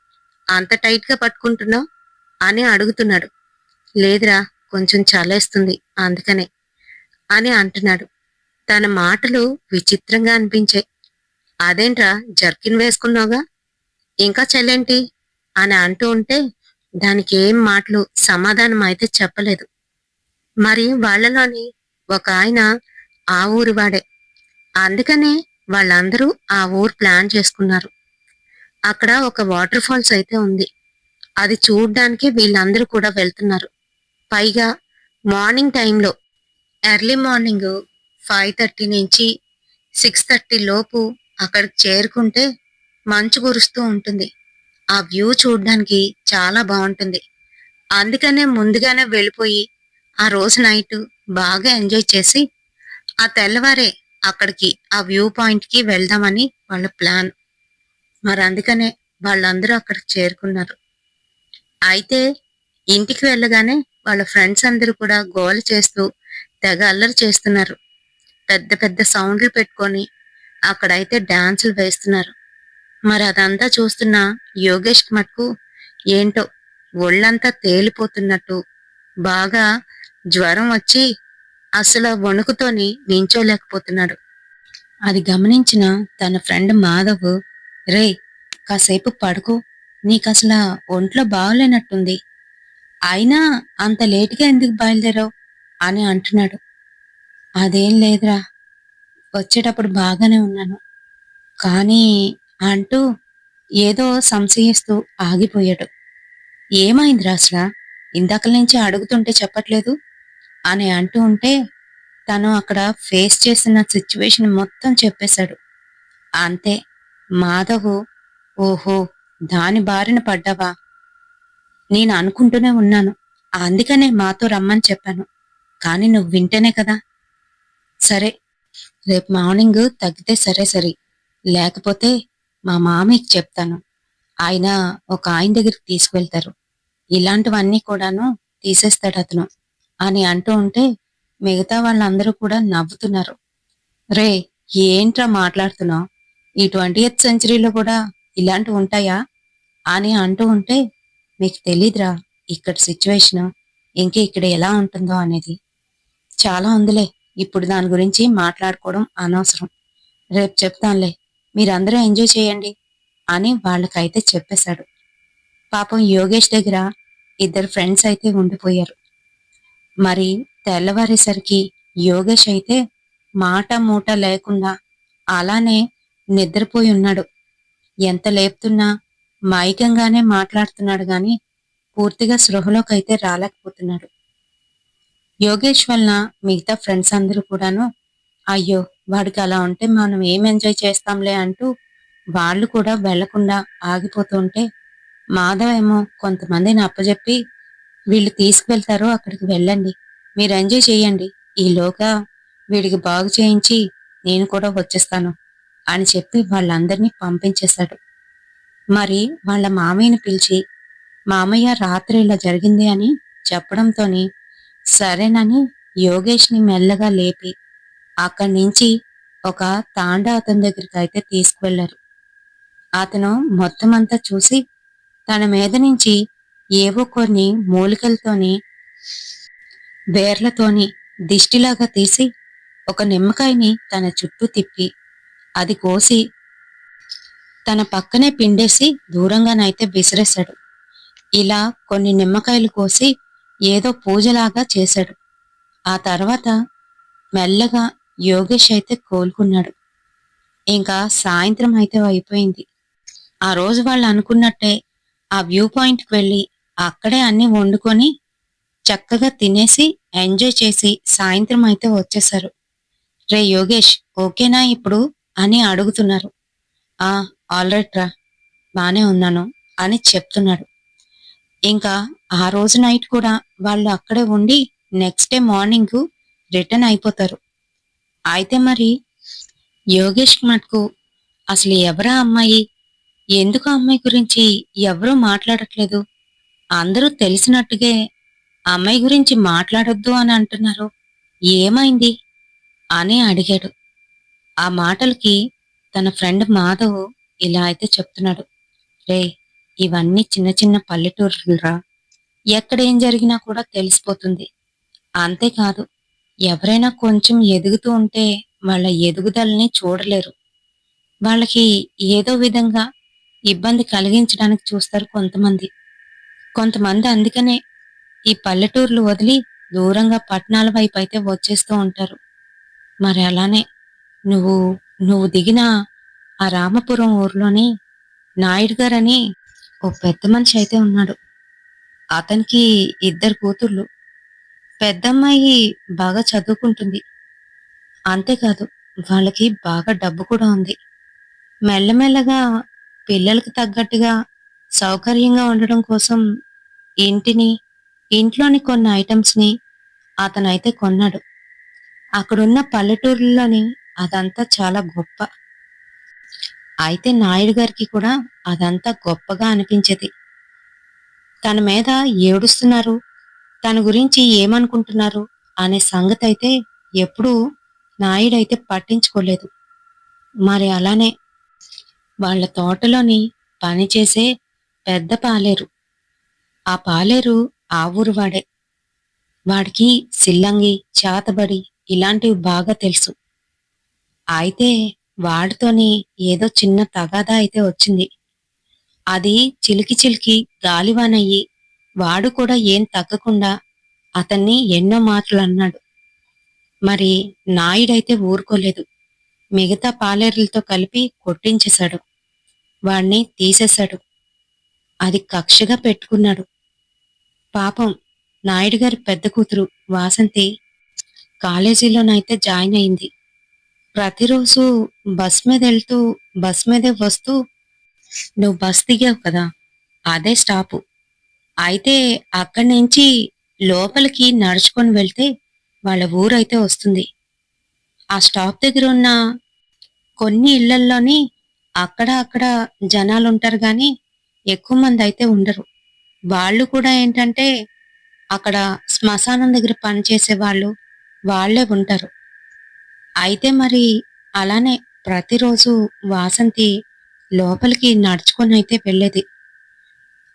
అంత టైట్ గా పట్టుకుంటున్నావు అని అడుగుతున్నాడు. లేదురా, కొంచెం చలేస్తుంది అందుకనే అని అంటున్నాడు. తన మాటలు విచిత్రంగా అనిపించాయి. అదేంట్రా, జర్కిన్ వేసుకున్నావుగా, ఇంకా చలేంటి అని అంటూ ఉంటే దానికి ఏం మాటలు సమాధానం అయితే చెప్పలేదు. మరి వాళ్ళలోని ఒక ఆయన ఆ ఊరి వాడే. అందుకనే వాళ్ళందరూ ఆ ఊరు ప్లాన్ చేసుకున్నారు. అక్కడ ఒక వాటర్ ఫాల్స్ అయితే ఉంది. అది చూడ్డానికి వీళ్ళందరూ కూడా వెళ్తున్నారు. పైగా మార్నింగ్ టైంలో, ఎర్లీ మార్నింగ్ 5:30 నుంచి 6:30 లోపు అక్కడికి చేరుకుంటే మంచు కురుస్తూ ఉంటుంది. ఆ వ్యూ చూడ్డానికి చాలా బాగుంటుంది. అందుకనే ముందుగానే వెళ్ళిపోయి ఆ రోజు నైట్ బాగా ఎంజాయ్ చేసి ఆ తెల్లవారే అక్కడికి ఆ వ్యూ పాయింట్ కి వెళ్దామని వాళ్ళ ప్లాన్. మరి అందుకనే వాళ్ళందరూ అక్కడికి చేరుకున్నారు. అయితే ఇంటికి వెళ్ళగానే వాళ్ళ ఫ్రెండ్స్ అందరూ కూడా గోల చేస్తూ తెగ అల్లరి చేస్తున్నారు. పెద్ద పెద్ద సౌండ్లు పెట్టుకొని అక్కడైతే డాన్సులు వేస్తున్నారు. మరి అదంతా చూస్తున్న యోగేష్ మటుకు ఏంటో ఒళ్ళంతా తేలిపోతున్నట్టు, బాగా జ్వరం వచ్చి అసలు వణుకుతోని నించోలేకపోతున్నాడు. అది గమనించిన తన ఫ్రెండ్ మాధవ్, రే, కాసేపు పడుకో, నీకసలా ఒంట్లో బాగలేనట్టుంది, అయినా అంత లేటుగా ఎందుకు బయలుదేరావు అని అంటున్నాడు. అదేం లేదురా, వచ్చేటప్పుడు బాగానే ఉన్నాను, కానీ అంటూ ఏదో సంశయిస్తూ ఆగిపోయాడు. ఏమైందిరా అసలా, ఇందాకల నుంచి అడుగుతుంటే చెప్పట్లేదు అని అంటూ ఉంటే తను అక్కడ ఫేస్ చేసిన సిచ్యువేషన్ మొత్తం చెప్పేశాడు. అంతే. మాధవ్, ఓహో, దాని బారిన పడ్డావా, నేను అనుకుంటూనే ఉన్నాను, అందుకనే మాతో రమ్మని చెప్పాను, కానీ నువ్వు వింటేనే కదా. సరే, రేపు మార్నింగ్ తగ్గితే సరే సరే, లేకపోతే మా మామయ్యకి చెప్తాను, ఆయన ఒక ఆయన దగ్గరికి తీసుకువెళ్తారు, ఇలాంటివన్నీ కూడాను తీసేస్తాడు అతను అని అంటూ ఉంటే మిగతా వాళ్ళందరూ కూడా నవ్వుతున్నారు. రే, ఏంట్రా మాట్లాడుతున్నావు, ఈ 20th సెంచరీలో కూడా ఇలాంటివి ఉంటాయా అని అంటూ ఉంటే మీకు తెలీదురా ఇక్కడ సిచ్యువేషన్ ఇంక ఇక్కడ ఎలా ఉంటుందో అనేది. చాలా ఉందిలే, ఇప్పుడు దాని గురించి మాట్లాడుకోవడం అనవసరం, రేపు చెప్తానులే, మీరందరూ ఎంజాయ్ చేయండి అని వాళ్ళకైతే చెప్పేశాడు. పాపం యోగేష్ దగ్గర ఇద్దరు ఫ్రెండ్స్ అయితే ఉండిపోయారు. మరి తెల్లవారేసరికి యోగేష్ అయితే మాట మూట లేకుండా అలానే నిద్రపోయి ఉన్నాడు. ఎంత లేపుతున్నా మైకంగానే మాట్లాడుతున్నాడు గాని పూర్తిగా స్పృహలోకైతే రాలేకపోతున్నాడు. యోగేష్ వలన మిగతా ఫ్రెండ్స్ అందరూ కూడాను, అయ్యో, వాడికి అలా ఉంటే మనం ఏం ఎంజాయ్ చేస్తాంలే అంటూ వాళ్ళు కూడా వెళ్లకుండా ఆగిపోతుంటే మాధవ్ ఏమో కొంతమందిని అప్పజెప్పి, వీళ్ళు తీసుకువెళ్తారో అక్కడికి వెళ్ళండి, మీరు ఎంజాయ్ చేయండి, ఈలోగా వీడికి బాగు చేయించి నేను కూడా వచ్చేస్తాను అని చెప్పి వాళ్ళందరినీ పంపించేశాడు. మరి వాళ్ళ మామయ్యని పిలిచి, మామయ్య రాత్రి ఇలా జరిగింది అని చెప్పడంతోని సరేనని యోగేష్ని మెల్లగా లేపి అక్కడి నుంచి ఒక తాండా అతని దగ్గరికి అయితే తీసుకువెళ్లారు. అతను మొత్తం అంతా చూసి తన మీద నుంచి ఏవో కొన్ని మూలికలతోని వేర్లతోని దిష్టిలాగా తీసి ఒక నిమ్మకాయని తన చుట్టూ తిప్పి అది కోసి తన పక్కనే పిండేసి దూరంగానైతే విసిరేశాడు. ఇలా కొన్ని నిమ్మకాయలు కోసి ఏదో పూజలాగా చేశాడు. ఆ తర్వాత మెల్లగా యోగేష్ అయితే కోలుకున్నాడు. ఇంకా సాయంత్రం అయితే అయిపోయింది. ఆ రోజు వాళ్ళు అనుకున్నట్టే ఆ వ్యూ పాయింట్కి వెళ్ళి అక్కడే అన్ని వండుకొని చక్కగా తినేసి ఎంజాయ్ చేసి సాయంత్రం అయితే వచ్చేశారు. రే యోగేష్, ఓకేనా ఇప్పుడు అని అడుగుతున్నారు. ఆ, ఆల్రైట్ రా, బానే ఉన్నాను అని చెప్తున్నాడు. ఇంకా ఆ రోజు నైట్ కూడా వాళ్ళు అక్కడే ఉండి నెక్స్ట్ డే మార్నింగ్ రిటర్న్ అయిపోతారు. అయితే మరి యోగేష్ మటుకు అసలు ఎవరా అమ్మాయి, ఎందుకు ఆ అమ్మాయి గురించి ఎవరూ మాట్లాడట్లేదు, అందరూ తెలిసినట్టుగే అమ్మాయి గురించి మాట్లాడొద్దు అని అంటున్నారు, ఏమైంది అని అడిగాడు. ఆ మాటలకి తన ఫ్రెండ్ మాధవ్ ఇలా అయితే చెప్తున్నాడు. రే, ఇవన్నీ చిన్న చిన్న పల్లెటూరులురా. ఎక్కడ ఏం జరిగినా కూడా తెలిసిపోతుంది. అంతేకాదు, ఎవరైనా కొంచెం ఎదుగుతూ ఉంటే వాళ్ళ ఎదుగుదలని చూడలేరు. వాళ్ళకి ఏదో విధంగా ఇబ్బంది కలిగించడానికి చూస్తారు కొంతమంది. కొంతమంది అందుకనే ఈ పల్లెటూర్లు వదిలి దూరంగా పట్టణాల వైపు అయితే వచ్చేస్తూ ఉంటారు. మరి అలానే నువ్వు నువ్వు దిగిన ఆ రామపురం ఊర్లోని నాయుడు గారని ఓ పెద్ద మనిషి అయితే ఉన్నాడు. అతనికి ఇద్దరు కూతుర్లు. పెద్దమ్మాయి బాగా చదువుకుంటుంది. అంతేకాదు, వాళ్ళకి బాగా డబ్బు కూడా ఉంది. మెల్లమెల్లగా పిల్లలకు తగ్గట్టుగా సౌకర్యంగా ఉండడం కోసం ఇంటిని, ఇంట్లోని కొన్ని ఐటమ్స్‌ని అతనైతే కొన్నాడు. అక్కడున్న పల్లెటూరుల్లోని అదంతా చాలా గొప్ప. అయితే నాయుడు గారికి కూడా అదంతా గొప్పగా అనిపించేది. తన మీద ఏడుస్తున్నారు, తన గురించి ఏమనుకుంటున్నారు అనే సంగతైతే ఎప్పుడూ నాయుడైతే పట్టించుకోలేదు. మరి అలానే వాళ్ళ తోటలోని పనిచేసే పెద్ద పాలేరు. ఆ పాలేరు ఆ ఊరు వాడే. వాడికి సిల్లంగి, చేతబడి ఇలాంటివి బాగా తెలుసు. అయితే వాడితోని ఏదో చిన్న తగాదా అయితే వచ్చింది. అది చిలికి చిలికి గాలివానయ్యి వాడు కూడా ఏం తగ్గకుండా అతన్ని ఎన్నో మాటలన్నాడు. మరి నాయుడైతే ఊరుకోలేదు. మిగతా పాలేరులతో కలిపి కొట్టించేశాడు. వాణ్ణి తీసేశాడు. అది కక్షగా పెట్టుకున్నాడు. పాపం నాయుడు గారి పెద్ద కూతురు వాసంతి కాలేజీలోనైతే జాయిన్ అయింది. ప్రతిరోజు బస్ మీద వెళ్తూ బస్ మీదే వస్తూ నువ్వు బస్ దిగావు కదా, అదే స్టాపు. అయితే అక్కడి నుంచి లోపలికి నడుచుకొని వెళ్తే వాళ్ళ ఊరైతే వస్తుంది. ఆ స్టాప్ దగ్గర ఉన్న కొన్ని ఇళ్లల్లోని అక్కడ అక్కడ జనాలుంటారు గాని ఎక్కువ మంది అయితే ఉండరు. వాళ్ళు కూడా ఏంటంటే అక్కడ శ్మశానం దగ్గర పనిచేసే వాళ్ళు వాళ్ళే ఉంటారు. అయితే మరి అలానే ప్రతిరోజు వాసంతి లోపలికి నడుచుకొని అయితే వెళ్ళేది.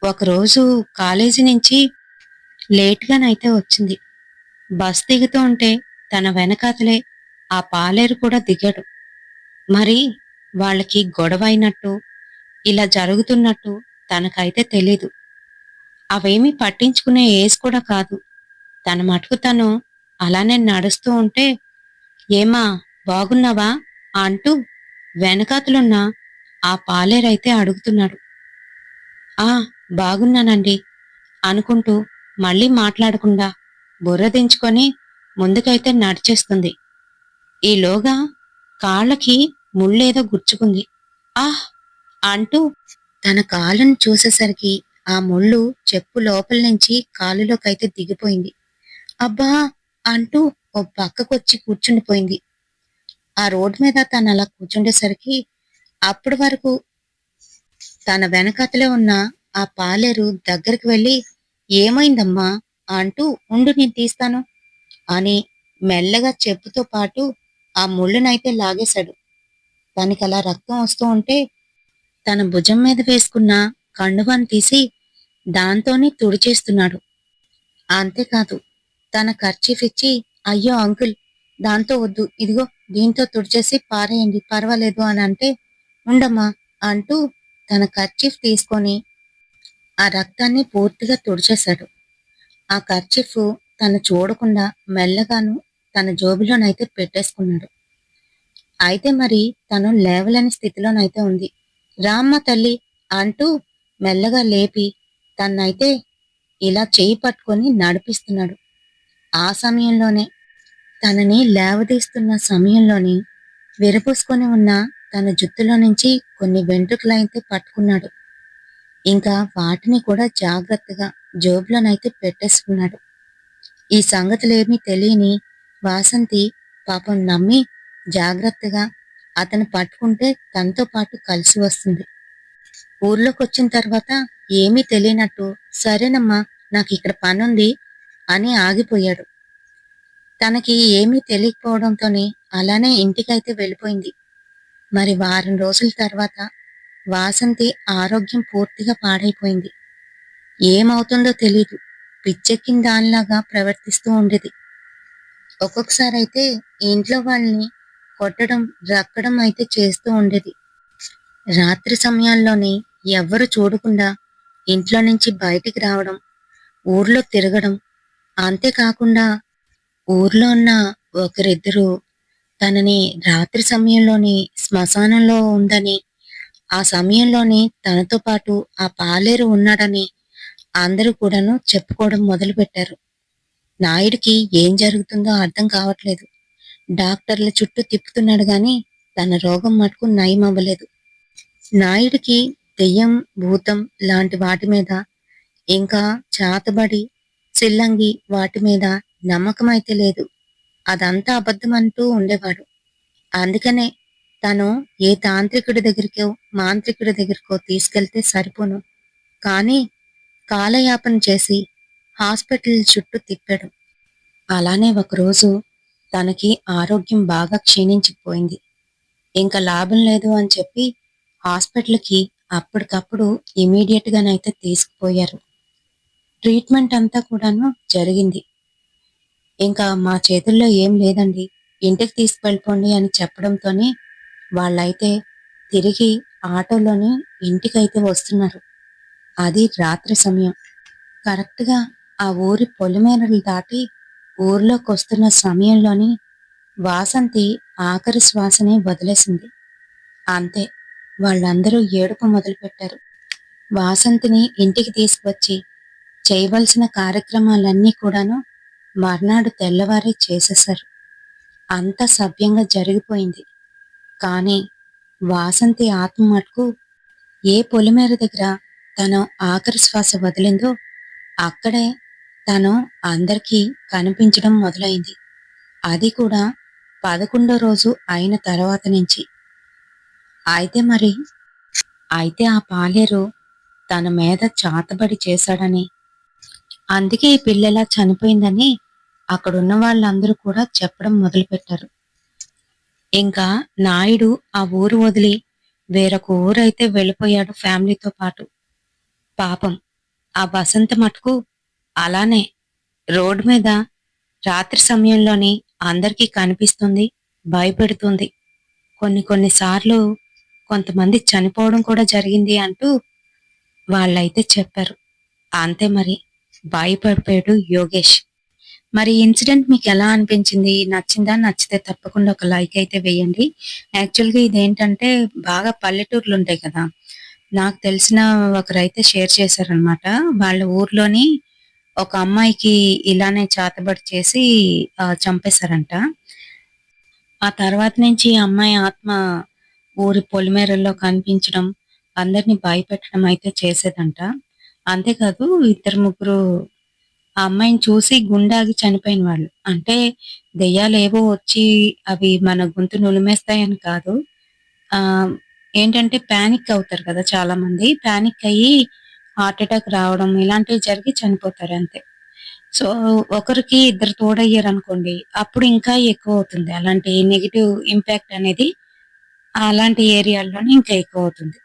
ఒకరోజు కాలేజీ నుంచి లేట్‌గానైతే వచ్చింది. బస్ దిగుతూ ఉంటే తన వెనకాతలే ఆ పాలేరు కూడా దిగాడు. మరి వాళ్ళకి గొడవైనట్టు, ఇలా జరుగుతున్నట్టు తనకైతే తెలీదు. అవేమీ పట్టించుకునే ఏజ్ కూడా కాదు. తన మటుకు తను అలానే నడుస్తూ ఉంటే, "ఏమా బాగున్నావా?" అంటూ వెనకాతలున్న ఆ పాలేరైతే అడుగుతున్నాడు. "ఆ! బాగున్నానండి" అనుకుంటూ మళ్ళీ మాట్లాడకుండా బుర్ర దించుకొని ముందుకైతే నడిచేస్తుంది. ఈలోగా కాళ్ళకి ముళ్ళేదో గుచ్చుకుంది. ఆహ్! అంటూ తన కాళ్ళను చూసేసరికి ఆ ముళ్ళు చెప్పు లోపల నుంచి కాలులోకైతే దిగిపోయింది. అబ్బా! అంటూ ఓ పక్కకొచ్చి కూర్చుండిపోయింది. ఆ రోడ్డు మీద తనలా కూర్చుండేసరికి అప్పటి వరకు తన వెనకాతలే ఉన్న ఆ పాలేరు దగ్గరికి వెళ్లి ఏమైందమ్మా అంటూ ఉండు నేను తీస్తాను అని మెల్లగా చెప్పుతో పాటు ఆ ముళ్ళునైతే లాగేశాడు. తనకలా రక్తం వస్తూ ఉంటే తన భుజం మీద వేసుకున్న కండువాని తీసి దాంతోనే తుడిచేస్తున్నాడు. అంతేకాదు, తన కర్చీఫ్ ఇచ్చి అయ్యో అంకుల్ దాంతో వద్దు, ఇదిగో దీంతో తుడిచేసి పారేయండి పర్వాలేదు అని అంటే ఉండమ్మా అంటూ తన కర్చీఫ్ తీసుకొని ఆ రక్తాన్ని పూర్తిగా తుడిచేశాడు. ఆ కర్చీఫ్ తను చూడకుండా మెల్లగాను తన జోబులోనైతే పెట్టేసుకున్నాడు. అయితే మరి తను లేవలేని స్థితిలోనైతే ఉంది. రామ్మ తల్లి అంటూ మెల్లగా లేపి తన్నైతే ఇలా చేయి పట్టుకొని నడిపిస్తున్నాడు. ఆ సమయంలోనే తనని లేవదీస్తున్న సమయంలోని విరబోసుకొని ఉన్న తన జుత్తులో నుంచి కొన్ని వెంట్రుకలైతే పట్టుకున్నాడు. ఇంకా వాటిని కూడా జాగ్రత్తగా జోబులోనైతే పెట్టేసుకున్నాడు. ఈ సంగతులేమీ తెలియని వాసంతి పాపం నమ్మి జాగ్రత్తగా అతను పట్టుకుంటే తనతో పాటు కలిసి వస్తుంది. ఊర్లోకొచ్చిన తర్వాత ఏమీ తెలియనట్టు సరేనమ్మా నాకిక్కడ పనుంది అని ఆగిపోయాడు. తనకి ఏమీ తెలియకపోవడంతోనే అలానే ఇంటికైతే వెళ్ళిపోయింది. మరి వారం రోజుల తర్వాత వాసంతి ఆరోగ్యం పూర్తిగా పాడైపోయింది. ఏమవుతుందో తెలీదు. పిచ్చెక్కిన దానిలాగా ప్రవర్తిస్తూ ఉండేది. ఒక్కొక్కసారైతే ఇంట్లో వాళ్ళని కొట్టడం, రక్కడం అయితే చేస్తూ ఉండేది. రాత్రి సమయాల్లోని ఎవ్వరు చూడకుండా ఇంట్లో నుంచి బయటికి రావడం, ఊర్లో తిరగడం, అంతేకాకుండా ఊర్లో ఉన్న ఒకరిద్దరు తనని రాత్రి సమయంలోని శ్మశానంలో ఉందని, ఆ సమయంలోని తనతో పాటు ఆ పాలేరు ఉన్నాడని అందరూ కూడాను చెప్పుకోవడం మొదలుపెట్టారు. నాయుడికి ఏం జరుగుతుందో అర్థం కావట్లేదు. డాక్టర్ల చుట్టూ తిప్పుతున్నాడు గాని తన రోగం మటుకు నయం అవ్వలేదు. నాయుడికి దెయ్యం, భూతం లాంటి వాటి మీద, ఇంకా చాతబడి, చిల్లంగి వాటి మీద నమ్మకం అయితే లేదు. అదంతా అబద్ధం అంటూ ఉండేవాడు. అందుకనే తను ఏ తాంత్రికుడి దగ్గరికో, మాంత్రికుడి దగ్గరికో తీసుకెళ్తే సరిపోను. కానీ కాలయాపన చేసి హాస్పిటల్ చుట్టూ తిప్పాడు. అలానే ఒకరోజు తనకి ఆరోగ్యం బాగా క్షీణించిపోయింది. ఇంకా లాభం లేదు అని చెప్పి హాస్పిటల్‌కి అప్పటికప్పుడు ఇమ్మీడియేట్‌గానైతే తీసుకుపోయారు. ట్రీట్మెంట్ అంతా కూడాను జరిగింది. ఇంకా మా చేతుల్లో ఏం లేదండి. ఇంటికి తీసుకెళ్ళిపోండి అని చెప్పడంతోనే వాళ్ళైతే తిరిగి ఆటోలోని ఇంటికైతే వస్తున్నారు. అది రాత్రి సమయం. కరెక్ట్‌గా ఆ ఊరి పొలిమేరలు దాటి ఊర్లోకొస్తున్న సమయంలోని వాసంతి ఆఖరి శ్వాసని వదిలేసింది. అంతే. వాళ్ళందరూ ఏడుపు మొదలుపెట్టారు. వాసంతిని ఇంటికి తీసుకువచ్చి చేయవలసిన కార్యక్రమాలన్నీ కూడాను మర్నాడు తెల్లవారే చేసేశారు. అంతా సవ్యంగా జరిగిపోయింది. కానీ వాసంతి ఆత్మ మటుకు ఏ పొలిమేర దగ్గర తను ఆఖరి శ్వాస వదిలిందో అక్కడే తను అందరికీ కనిపించడం మొదలైంది. అది కూడా 11వ రోజు అయిన తర్వాత నుంచి. అయితే మరి అయితే ఆ పాలేరు తన మీద చాతబడి చేశాడని, అందుకే ఈ పిల్లలా చనిపోయిందని అక్కడున్న వాళ్ళందరూ కూడా చెప్పడం మొదలుపెట్టారు. ఇంకా నాయుడు ఆ ఊరు వదిలి వేరొక ఊరైతే వెళ్ళిపోయాడు ఫ్యామిలీతో పాటు. పాపం ఆ వసంత మటుకు అలానే రోడ్డు మీద రాత్రి సమయంలోని అందరికీ కనిపిస్తుంది, భయపెడుతుంది. కొన్ని కొన్ని సార్లు కొంతమంది చనిపోవడం కూడా జరిగింది అంటూ వాళ్ళైతే చెప్పారు. అంతే మరి భయపడిపోయాడు యోగేష్. మరి ఈ ఇన్సిడెంట్ మీకు ఎలా అనిపించింది? నచ్చిందా? నచ్చితే తప్పకుండా ఒక లైక్ అయితే వేయండి. యాక్చువల్‌గా ఇదేంటంటే బాగా పల్లెటూర్లు ఉంటాయి కదా! నాకు తెలిసిన ఒకరైతే షేర్ చేశారనమాట. వాళ్ళ ఊర్లోని ఒక అమ్మాయికి ఇలానే చేతబడి చేసి చంపేశారంట. ఆ తర్వాత నుంచి ఆ అమ్మాయి ఆత్మ ఊరి పొలిమేరల్లో కనిపించడం, అందరిని భయపెట్టడం అయితే చేసేదంట. అంతేకాదు ఇద్దరు ముగ్గురు ఆ అమ్మాయిని చూసి గుండాగి చనిపోయిన వాళ్ళు. అంటే దెయ్యాలేవో వచ్చి అవి మన గొంతు నులిమేస్తాయని కాదు. ఆహ్, ఏంటంటే పానిక్ అవుతారు కదా! చాలామంది. పానిక్ అయ్యి హార్ట్ అటాక్ రావడం ఇలాంటివి జరిగి చనిపోతారు అంతే. సో, ఒకరికి ఇద్దరు తోడయ్యారనుకోండి, అప్పుడు ఇంకా ఎక్కువవుతుంది. అలాంటి నెగెటివ్ ఇంపాక్ట్ అనేది అలాంటి ఏరియాల్లోనే ఇంకా ఎక్కువవుతుంది.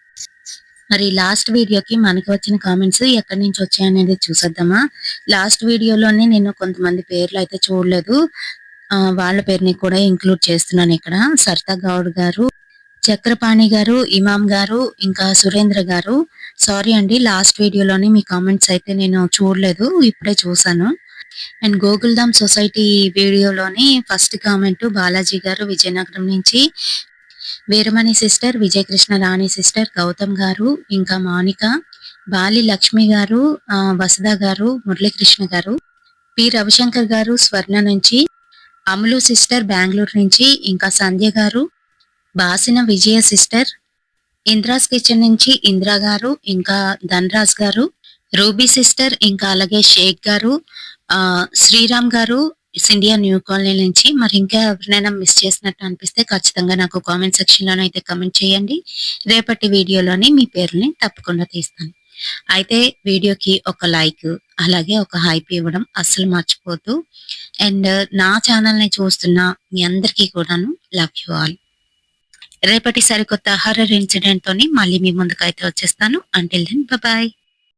మరి లాస్ట్ వీడియోకి మనకి వచ్చిన కామెంట్స్ ఎక్కడి నుంచి వచ్చాయనేది చూసేద్దామా? లాస్ట్ వీడియోలోనే నేను కొంతమంది పేర్లయితే చూడలేదు. వాళ్ళ పేరుని కూడా ఇంక్లూడ్ చేస్తున్నాను ఇక్కడ. సరిత గౌడ్ గారు, చక్రపాణి గారు, ఇమాం గారు, ఇంకా సురేంద్ర గారు. సారీ అండి లాస్ట్ వీడియోలోని మీ కామెంట్స్ అయితే నేను చూడలేదు. ఇప్పుడే చూసాను. అండ్ గోకుల్ధామ్ సొసైటీ వీడియోలోని ఫస్ట్ కామెంట్ బాలాజీ గారు విజయనగరం నుంచి, వీరమణి సిస్టర్, విజయకృష్ణ రాణి సిస్టర్, గౌతమ్ గారు, ఇంకా మౌనిక, బాలి లక్ష్మి గారు, వసుధ గారు, మురళీకృష్ణ గారు, పి రవిశంకర్ గారు స్వర్ణ నుంచి, అమలు సిస్టర్ బెంగళూరు నుంచి, ఇంకా సంధ్య గారు, బాసిన విజయ సిస్టర్, ఇంద్రాస్ కిచెన్ నుంచి ఇందిరా గారు, ఇంకా ధనరాజ్ గారు, రూబీ సిస్టర్, ఇంకా అలాగే షేక్ గారు, శ్రీరామ్ గారు సిండియా న్యూ కాలనీ నుంచి. మరి ఇంకా ఎవరినైనా మిస్ చేసినట్టు అనిపిస్తే ఖచ్చితంగా నాకు కామెంట్ సెక్షన్ లోనే అయితే కమెంట్ చేయండి. రేపటి వీడియోలోని మీ పేర్లని తప్పకుండా తీస్తాను. అయితే వీడియోకి ఒక లైక్ అలాగే ఒక హైప్ ఇవ్వడం అస్సలు మర్చిపోద్దు. అండ్ నా ఛానల్ ని చూస్తున్న మీ అందరికీ కూడాను లవ్ యూ ఆల్. రేపటి సరికొత్త హర్రర్ ఇన్సిడెంట్ తోని మళ్ళీ మీ ముందుకైతే వచ్చేస్తాను. Until then bye.